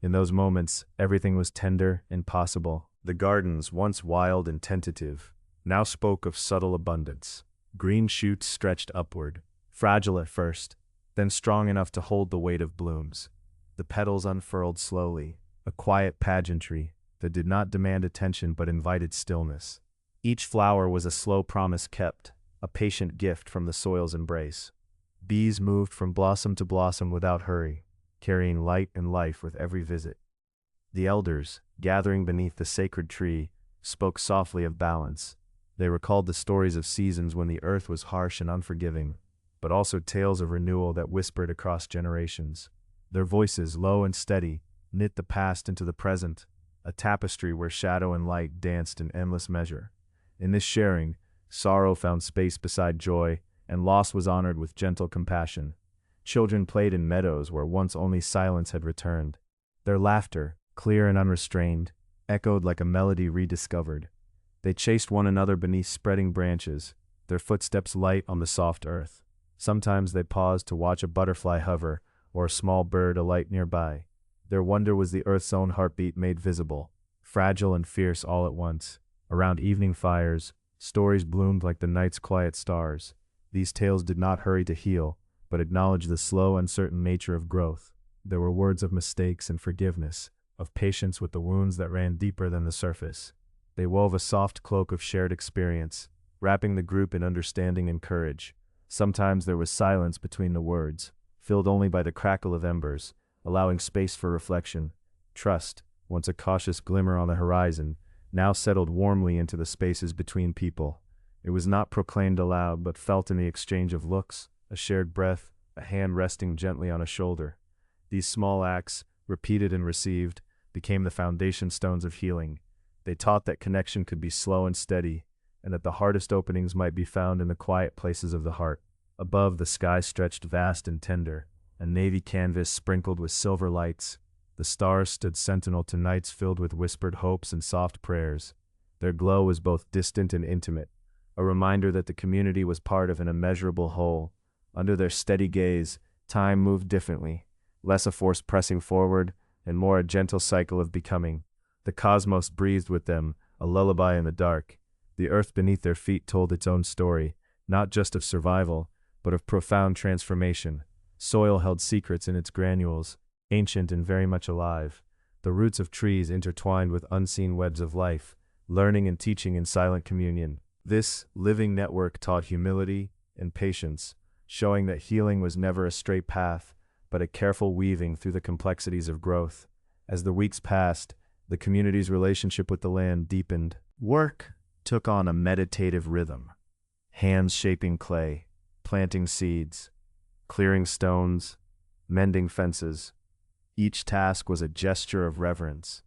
In those moments, everything was tender and possible. The gardens, once wild and tentative, now spoke of subtle abundance. Green shoots stretched upward, fragile at first, then strong enough to hold the weight of blooms. The petals unfurled slowly, a quiet pageantry that did not demand attention but invited stillness. Each flower was a slow promise kept, a patient gift from the soil's embrace. Bees moved from blossom to blossom without hurry, carrying light and life with every visit. The elders, gathering beneath the sacred tree, spoke softly of balance. They recalled the stories of seasons when the earth was harsh and unforgiving, but also tales of renewal that whispered across generations. Their voices, low and steady, knit the past into the present, a tapestry where shadow and light danced in endless measure. In this sharing, sorrow found space beside joy, and loss was honored with gentle compassion. Children played in meadows where once only silence had returned. Their laughter, clear and unrestrained, echoed like a melody rediscovered. They chased one another beneath spreading branches, their footsteps light on the soft earth. Sometimes they paused to watch a butterfly hover or a small bird alight nearby. Their wonder was the earth's own heartbeat made visible, fragile and fierce all at once. Around evening fires, stories bloomed like the night's quiet stars. These tales did not hurry to heal, but acknowledged the slow, uncertain nature of growth. There were words of mistakes and forgiveness, of patience with the wounds that ran deeper than the surface. They wove a soft cloak of shared experience, wrapping the group in understanding and courage. Sometimes there was silence between the words, filled only by the crackle of embers, allowing space for reflection. Trust, once a cautious glimmer on the horizon, now settled warmly into the spaces between people. It was not proclaimed aloud, but felt in the exchange of looks, a shared breath, a hand resting gently on a shoulder. These small acts, repeated and received, became the foundation stones of healing. They taught that connection could be slow and steady, and that the hardest openings might be found in the quiet places of the heart. Above, the sky stretched vast and tender, a navy canvas sprinkled with silver lights. The stars stood sentinel to nights filled with whispered hopes and soft prayers. Their glow was both distant and intimate, a reminder that the community was part of an immeasurable whole. Under their steady gaze, time moved differently, less a force pressing forward, and more a gentle cycle of becoming. The cosmos breathed with them, a lullaby in the dark. The earth beneath their feet told its own story, not just of survival, but of profound transformation. Soil held secrets in its granules, ancient and very much alive. The roots of trees intertwined with unseen webs of life, learning and teaching in silent communion. This living network taught humility and patience, showing that healing was never a straight path, but a careful weaving through the complexities of growth. As the weeks passed, the community's relationship with the land deepened. Work took on a meditative rhythm. Hands shaping clay, planting seeds, clearing stones, mending fences. Each task was a gesture of reverence,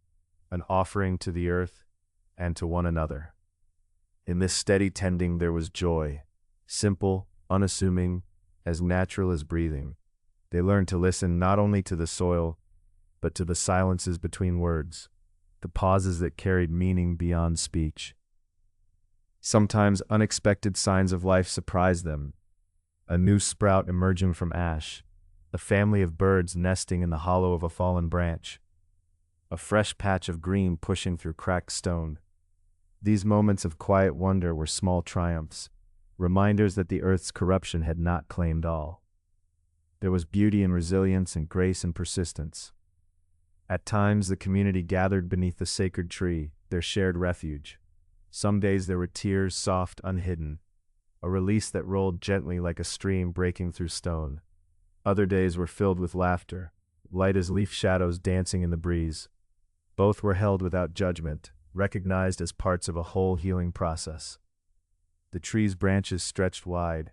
an offering to the earth and to one another. In this steady tending there was joy, simple, unassuming, as natural as breathing. They learned to listen not only to the soil, but to the silences between words, the pauses that carried meaning beyond speech. Sometimes unexpected signs of life surprised them. A new sprout emerging from ash, a family of birds nesting in the hollow of a fallen branch, a fresh patch of green pushing through cracked stone. These moments of quiet wonder were small triumphs, reminders that the earth's corruption had not claimed all. There was beauty in resilience and grace and persistence. At times, the community gathered beneath the sacred tree, their shared refuge. Some days there were tears, soft, unhidden, a release that rolled gently like a stream breaking through stone. Other days were filled with laughter, light as leaf shadows dancing in the breeze. Both were held without judgment, recognized as parts of a whole healing process. The tree's branches stretched wide,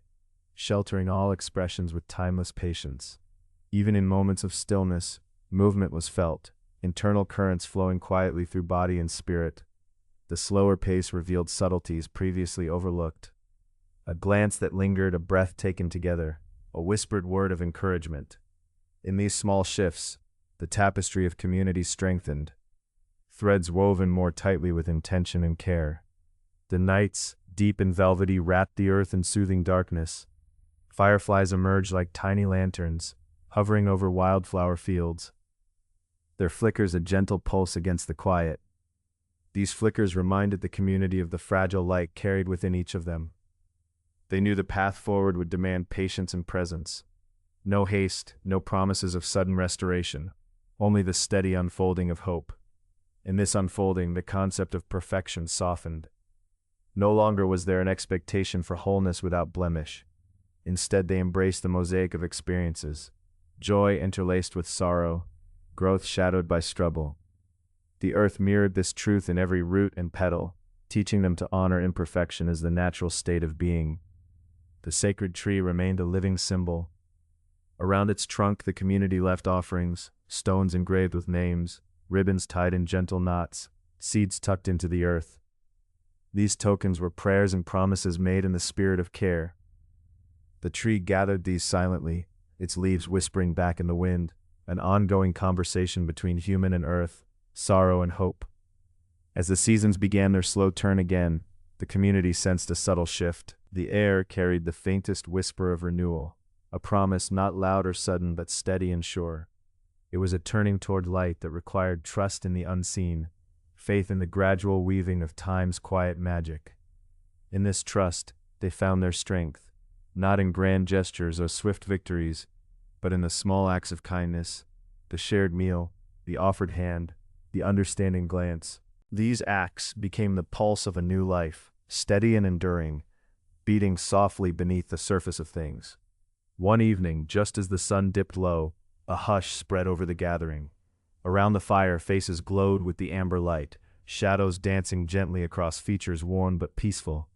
sheltering all expressions with timeless patience. Even in moments of stillness, movement was felt, internal currents flowing quietly through body and spirit. The slower pace revealed subtleties previously overlooked. A glance that lingered, a breath taken together, a whispered word of encouragement. In these small shifts, the tapestry of community strengthened, threads woven more tightly with intention and care. The nights, deep and velvety, wrapped the earth in soothing darkness. Fireflies emerged like tiny lanterns, hovering over wildflower fields. Their flickers a gentle pulse against the quiet. These flickers reminded the community of the fragile light carried within each of them. They knew the path forward would demand patience and presence. No haste, no promises of sudden restoration, only the steady unfolding of hope. In this unfolding, the concept of perfection softened. No longer was there an expectation for wholeness without blemish. Instead, they embraced the mosaic of experiences, joy interlaced with sorrow, growth shadowed by struggle. The earth mirrored this truth in every root and petal, teaching them to honor imperfection as the natural state of being. The sacred tree remained a living symbol. Around its trunk, the community left offerings, stones engraved with names, ribbons tied in gentle knots, seeds tucked into the earth. These tokens were prayers and promises made in the spirit of care. The tree gathered these silently, its leaves whispering back in the wind, an ongoing conversation between human and earth, sorrow and hope. As the seasons began their slow turn again, the community sensed a subtle shift. The air carried the faintest whisper of renewal, a promise not loud or sudden but steady and sure. It was a turning toward light that required trust in the unseen, faith in the gradual weaving of time's quiet magic. In this trust, they found their strength, not in grand gestures or swift victories, but in the small acts of kindness, the shared meal, the offered hand, the understanding glance. These acts became the pulse of a new life, steady and enduring, beating softly beneath the surface of things. One evening, just as the sun dipped low, a hush spread over the gathering. Around the fire, faces glowed with the amber light, shadows dancing gently across features worn but peaceful.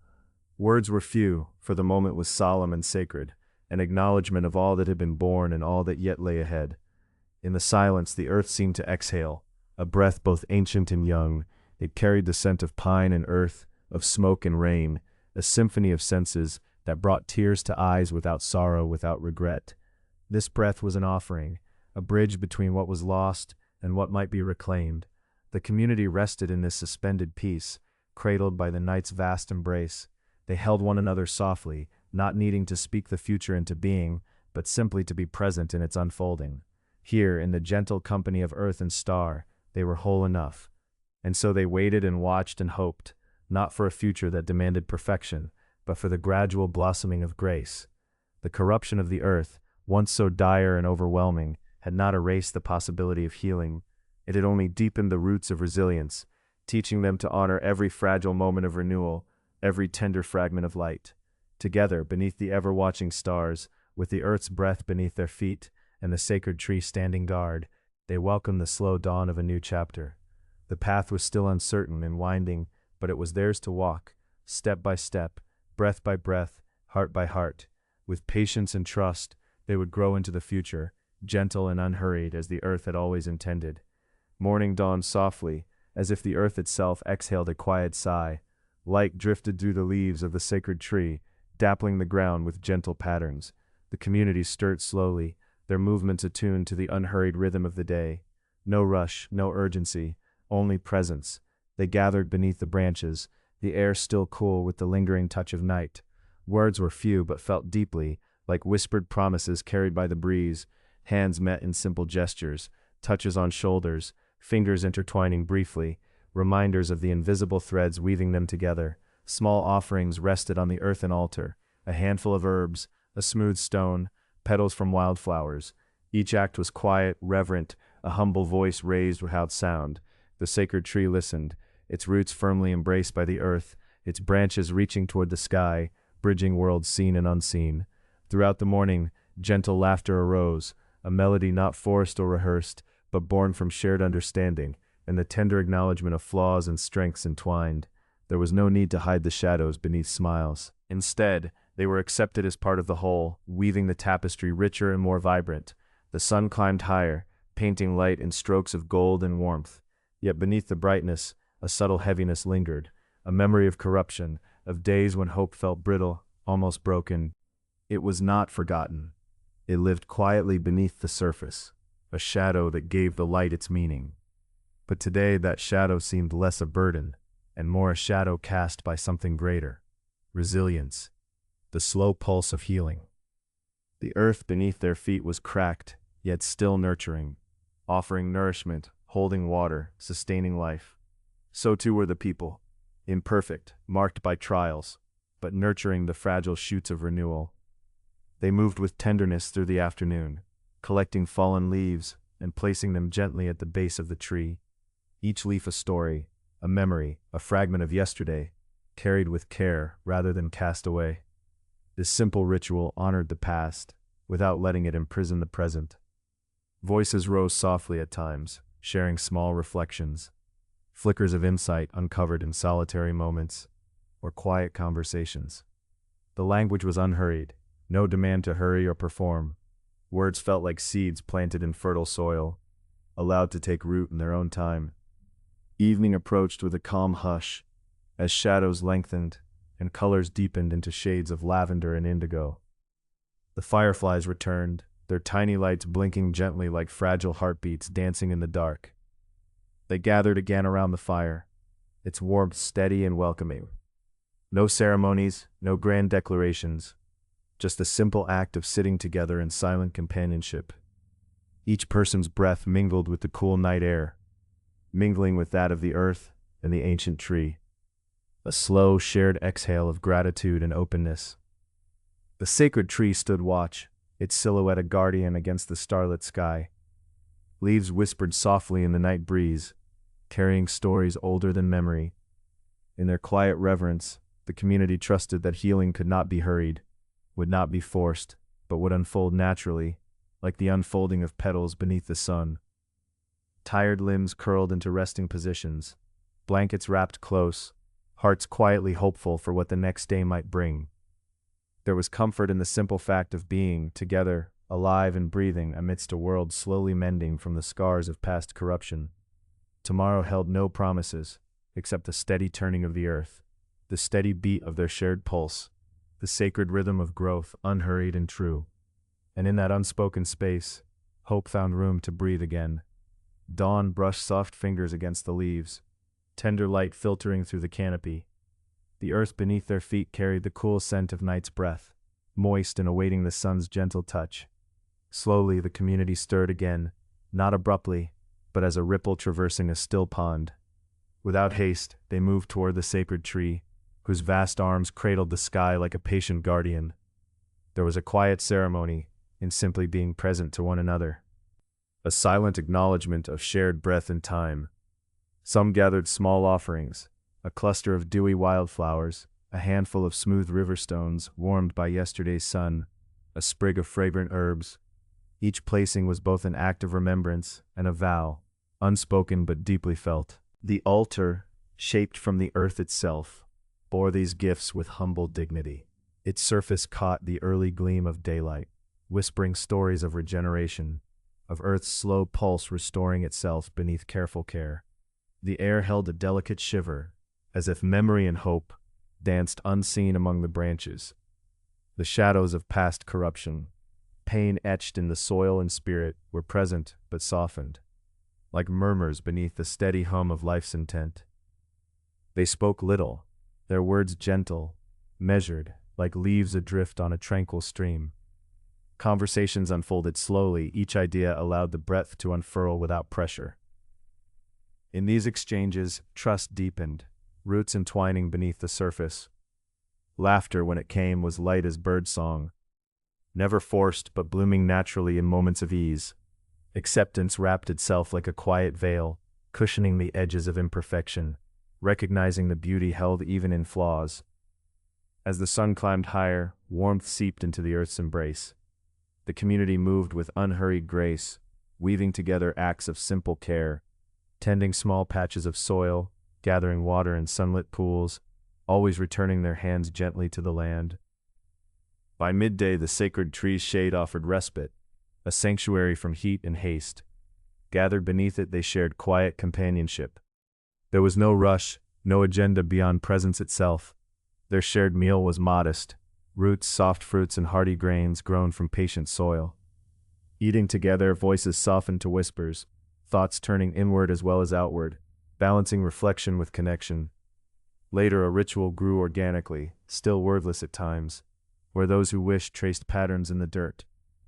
Words were few, for the moment was solemn and sacred, an acknowledgment of all that had been born and all that yet lay ahead. In the silence, the earth seemed to exhale, a breath both ancient and young. It carried the scent of pine and earth, of smoke and rain, a symphony of senses that brought tears to eyes without sorrow, without regret. This breath was an offering, a bridge between what was lost and what might be reclaimed. The community rested in this suspended peace, cradled by the night's vast embrace. They held one another softly, not needing to speak the future into being, but simply to be present in its unfolding. Here, in the gentle company of earth and star, they were whole enough. And so they waited and watched and hoped, not for a future that demanded perfection, but for the gradual blossoming of grace. The corruption of the earth, once so dire and overwhelming, had not erased the possibility of healing. It had only deepened the roots of resilience, teaching them to honor every fragile moment of renewal, every tender fragment of light. Together, beneath the ever-watching stars, with the earth's breath beneath their feet and the sacred tree standing guard, they welcomed the slow dawn of a new chapter. The path was still uncertain and winding, but it was theirs to walk, step by step, breath by breath, heart by heart. With patience and trust, they would grow into the future, gentle and unhurried as the earth had always intended. Morning dawned softly, as if the earth itself exhaled a quiet sigh. Light drifted through the leaves of the sacred tree, dappling the ground with gentle patterns. The community stirred slowly, their movements attuned to the unhurried rhythm of the day. No rush, no urgency, only presence. They gathered beneath the branches, the air still cool with the lingering touch of night. Words were few but felt deeply, like whispered promises carried by the breeze. Hands met in simple gestures, touches on shoulders, fingers intertwining briefly, reminders of the invisible threads weaving them together. Small offerings rested on the earthen altar, a handful of herbs, a smooth stone, petals from wildflowers. Each act was quiet, reverent, a humble voice raised without sound. The sacred tree listened, its roots firmly embraced by the earth, its branches reaching toward the sky, bridging worlds seen and unseen. Throughout the morning, gentle laughter arose, a melody not forced or rehearsed, but born from shared understanding, and the tender acknowledgement of flaws and strengths entwined. There was no need to hide the shadows beneath smiles. Instead, they were accepted as part of the whole, weaving the tapestry richer and more vibrant. The sun climbed higher, painting light in strokes of gold and warmth. Yet beneath the brightness, a subtle heaviness lingered, a memory of corruption, of days when hope felt brittle, almost broken. It was not forgotten. It lived quietly beneath the surface, a shadow that gave the light its meaning. But today that shadow seemed less a burden, and more a shadow cast by something greater. Resilience, the slow pulse of healing. The earth beneath their feet was cracked, yet still nurturing, offering nourishment, holding water, sustaining life. So too were the people, imperfect, marked by trials, but nurturing the fragile shoots of renewal. They moved with tenderness through the afternoon, collecting fallen leaves and placing them gently at the base of the tree. Each leaf a story, a memory, a fragment of yesterday, carried with care rather than cast away. This simple ritual honored the past, without letting it imprison the present. Voices rose softly at times, sharing small reflections, flickers of insight uncovered in solitary moments, or quiet conversations. The language was unhurried, no demand to hurry or perform. Words felt like seeds planted in fertile soil, allowed to take root in their own time. Evening approached with a calm hush, as shadows lengthened and colors deepened into shades of lavender and indigo. The fireflies returned, their tiny lights blinking gently like fragile heartbeats dancing in the dark. They gathered again around the fire, its warmth steady and welcoming. No ceremonies, no grand declarations, just a simple act of sitting together in silent companionship. Each person's breath mingled with the cool night air, mingling with that of the earth and the ancient tree. A slow, shared exhale of gratitude and openness. The sacred tree stood watch, its silhouette a guardian against the starlit sky. Leaves whispered softly in the night breeze, carrying stories older than memory. In their quiet reverence, the community trusted that healing could not be hurried, would not be forced, but would unfold naturally, like the unfolding of petals beneath the sun. Tired limbs curled into resting positions, blankets wrapped close, hearts quietly hopeful for what the next day might bring. There was comfort in the simple fact of being together, alive and breathing amidst a world slowly mending from the scars of past corruption. Tomorrow held no promises, except the steady turning of the earth, the steady beat of their shared pulse, the sacred rhythm of growth unhurried and true. And in that unspoken space, hope found room to breathe again. Dawn brushed soft fingers against the leaves, tender light filtering through the canopy. The earth beneath their feet carried the cool scent of night's breath, moist and awaiting the sun's gentle touch. Slowly the community stirred again, not abruptly, but as a ripple traversing a still pond. Without haste, they moved toward the sacred tree, whose vast arms cradled the sky like a patient guardian. There was a quiet ceremony in simply being present to one another, a silent acknowledgement of shared breath and time. Some gathered small offerings, a cluster of dewy wildflowers, a handful of smooth river stones warmed by yesterday's sun, a sprig of fragrant herbs. Each placing was both an act of remembrance and a vow, unspoken but deeply felt. The altar, shaped from the earth itself, bore these gifts with humble dignity. Its surface caught the early gleam of daylight, whispering stories of regeneration, of Earth's slow pulse restoring itself beneath careful care. The air held a delicate shiver, as if memory and hope danced unseen among the branches. The shadows of past corruption, pain etched in the soil and spirit, were present but softened, like murmurs beneath the steady hum of life's intent. They spoke little, their words gentle, measured, like leaves adrift on a tranquil stream. Conversations unfolded slowly, each idea allowed the breath to unfurl without pressure. In these exchanges, trust deepened, roots entwining beneath the surface. Laughter, when it came, was light as birdsong, never forced but blooming naturally in moments of ease. Acceptance wrapped itself like a quiet veil, cushioning the edges of imperfection, recognizing the beauty held even in flaws. As the sun climbed higher, warmth seeped into the earth's embrace. The community moved with unhurried grace, weaving together acts of simple care, tending small patches of soil, gathering water in sunlit pools, always returning their hands gently to the land. By midday, the sacred tree's shade offered respite, a sanctuary from heat and haste. Gathered beneath it, they shared quiet companionship. There was no rush, no agenda beyond presence itself. Their shared meal was modest, roots, soft fruits, and hearty grains grown from patient soil. Eating together, voices softened to whispers, thoughts turning inward as well as outward, balancing reflection with connection. Later, a ritual grew organically, still wordless at times, where those who wished traced patterns in the dirt,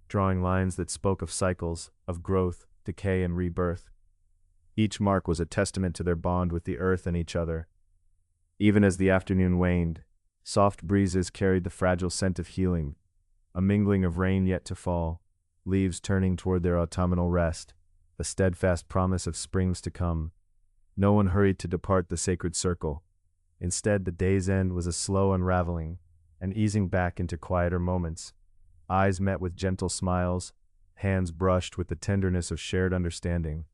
drawing lines that spoke of cycles, of growth, decay, and rebirth. Each mark was a testament to their bond with the earth and each other. Even as the afternoon waned, soft breezes carried the fragile scent of healing, a mingling of rain yet to fall, leaves turning toward their autumnal rest, a steadfast promise of springs to come. No one hurried to depart the sacred circle. Instead, the day's end was a slow unraveling, an easing back into quieter moments. Eyes met with gentle smiles, hands brushed with the tenderness of shared understanding.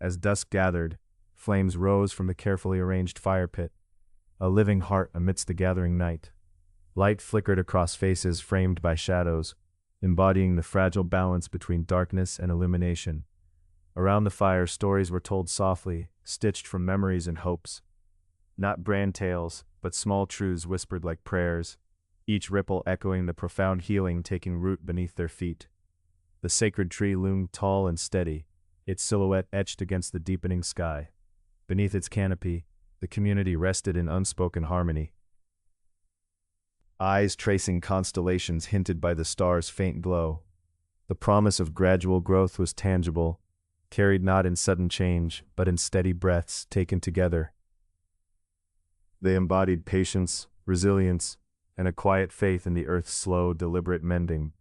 As dusk gathered, flames rose from the carefully arranged fire pit, a living heart amidst the gathering night. Light flickered across faces framed by shadows, embodying the fragile balance between darkness and illumination. Around the fire, stories were told softly, stitched from memories and hopes. Not brand tales, but small truths whispered like prayers, each ripple echoing the profound healing taking root beneath their feet. The sacred tree loomed tall and steady, its silhouette etched against the deepening sky. Beneath its canopy, the community rested in unspoken harmony. Eyes tracing constellations hinted by the stars' faint glow. The promise of gradual growth was tangible, carried not in sudden change, but in steady breaths taken together. They embodied patience, resilience, and a quiet faith in the earth's slow, deliberate mending.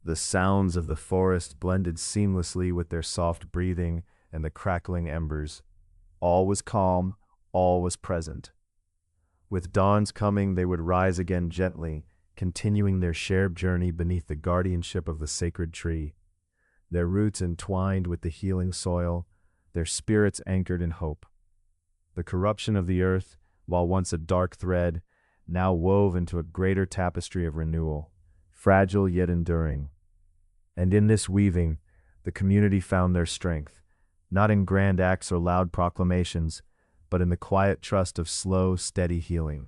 The sounds of the forest blended seamlessly with their soft breathing and the crackling embers. All was calm, all was present. With dawn's coming, they would rise again gently, continuing their shared journey beneath the guardianship of the sacred tree, their roots entwined with the healing soil, their spirits anchored in hope. The corruption of the earth, while once a dark thread, now wove into a greater tapestry of renewal, fragile yet enduring. And in this weaving, the community found their strength, not in grand acts or loud proclamations, but in the quiet trust of slow, steady healing.